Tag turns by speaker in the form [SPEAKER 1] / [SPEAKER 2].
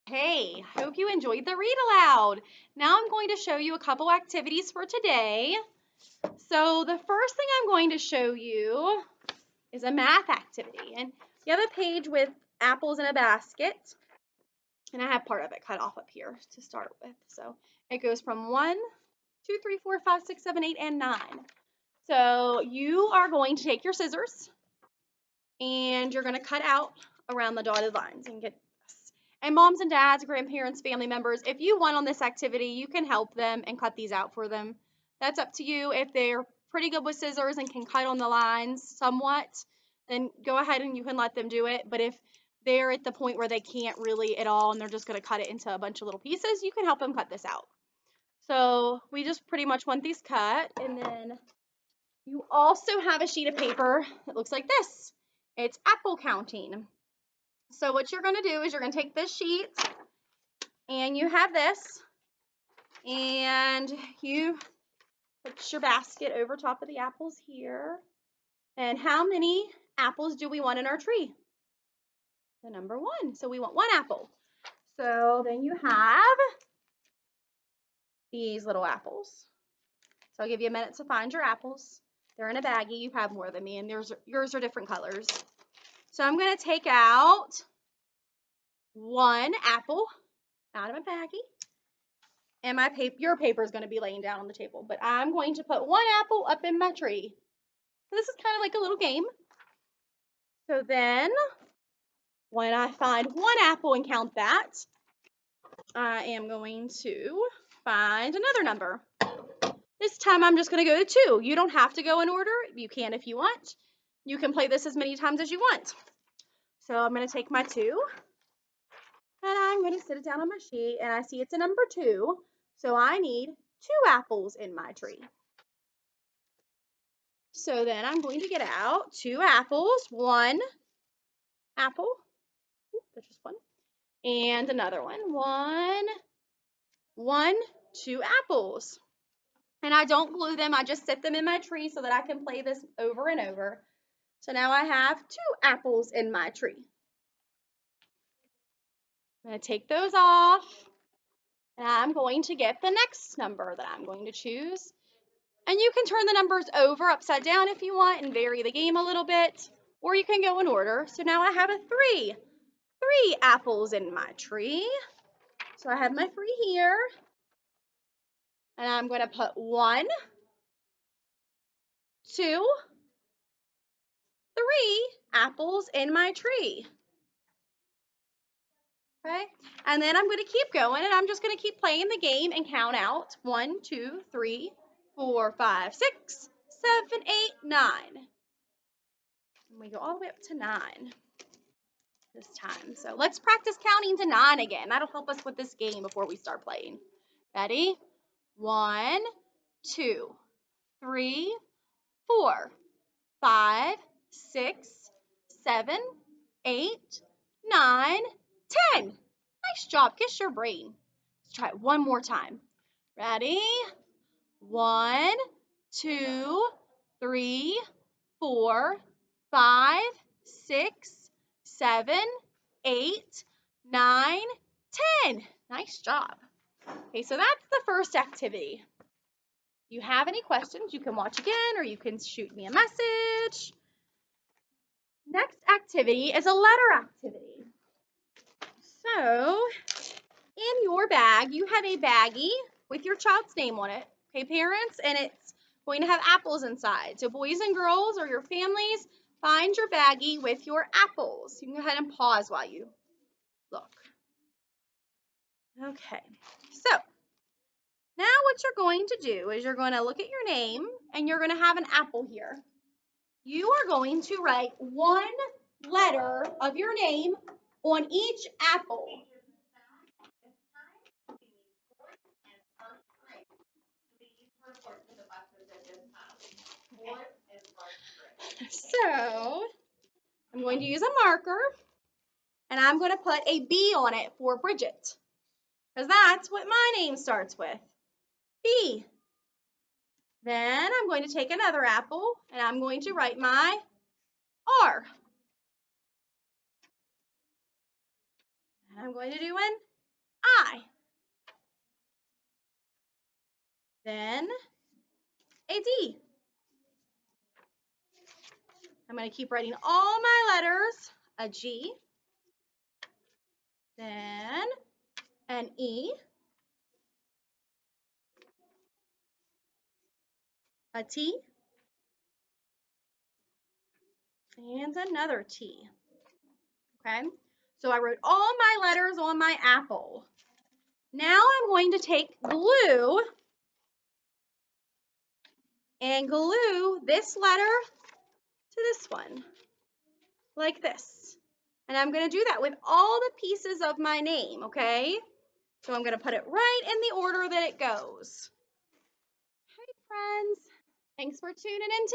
[SPEAKER 1] Hey, hope you enjoyed the read aloud. Now I'm going to show you a couple activities for today. So the first thing I'm going to show you is a math activity. And you have a page with apples in a basket. And I have part of it cut off up here to start with. So it goes from 1, 2, 3, 4, 5, 6, 7, 8, and 9. So you are going to take your scissors and you're going to cut out around the dotted lines and get this. And moms and dads, grandparents, family members, if you want on this activity, you can help them and cut these out for them. That's up to you. If they're pretty good with scissors and can cut on the lines somewhat, then go ahead and you can let them do it. But if they're at the point where they can't really at all and they're just going to cut it into a bunch of little pieces, you can help them cut this out. So we just pretty much want these cut. And then you also have a sheet of paper that looks like this. It's apple counting. So what you're going to do is you're going to take this sheet and you have this and you put your basket over top of the apples here. And how many apples do we want in our tree? The number 1. So we want 1 apple. So then you have these little apples. So I'll give you a minute to find your apples. They're in a baggie. You have more than me, and yours are different colors. So I'm going to take out 1 apple out of my baggie. And your paper is going to be laying down on the table. But I'm going to put 1 apple up in my tree. So this is kind of like a little game. So then, when I find 1 apple and count that, I am going to find another number. This time I'm just going to go to 2. You don't have to go in order. You can if you want. You can play this as many times as you want. So I'm going to take my 2. And I'm going to sit it down on my sheet. And I see it's a number 2. So I need 2 apples in my tree. So then I'm going to get out 2 apples, 1 apple, there's just 1, and another one, 1, 2 apples. And I don't glue them, I just set them in my tree so that I can play this over and over. So now I have 2 apples in my tree. I'm going to take those off, and I'm going to get the next number that I'm going to choose. And you can turn the numbers over upside down if you want and vary the game a little bit, or you can go in order. So now I have a 3 apples in my tree. So I have my 3 here. And I'm going to put 1, 2, 3 apples in my tree. Okay. And then I'm going to keep going and I'm just going to keep playing the game and count out 1, 2, 3, 4, 5, 6, 7, 8, 9. And we go all the way up to 9 this time. So let's practice counting to 9 again. That'll help us with this game before we start playing. Ready? 1, 2, 3, 4, 5, 6, 7, 8, 9, 10. Nice job. Kiss your brain. Let's try it one more time. Ready? 1, 2, 3, 4, 5, 6, 7, 8, 9, 10. Nice job. Okay, so that's the first activity. If you have any questions, you can watch again or you can shoot me a message. Next activity is a letter activity. So, in your bag, you have a baggie with your child's name on it, okay, parents? And it's going to have apples inside. So, boys and girls or your families, find your baggie with your apples. You can go ahead and pause while you look. Okay, so now what you're going to do is you're going to look at your name and you're going to have an apple here. You are going to write 1 letter of your name on each apple. So, I'm going to use a marker, and I'm going to put a B on it for Bridget, because that's what my name starts with, B. Then I'm going to take another apple, and I'm going to write my R. And I'm going to do an I. Then a D. I'm going to keep writing all my letters. A G. Then an E. A T. And another T. Okay, so I wrote all my letters on my apple. Now I'm going to take glue and glue this letter to this one, like this. And I'm going to do that with all the pieces of my name, okay? So I'm going to put it right in the order that it goes. Hi, friends. Thanks for tuning in today.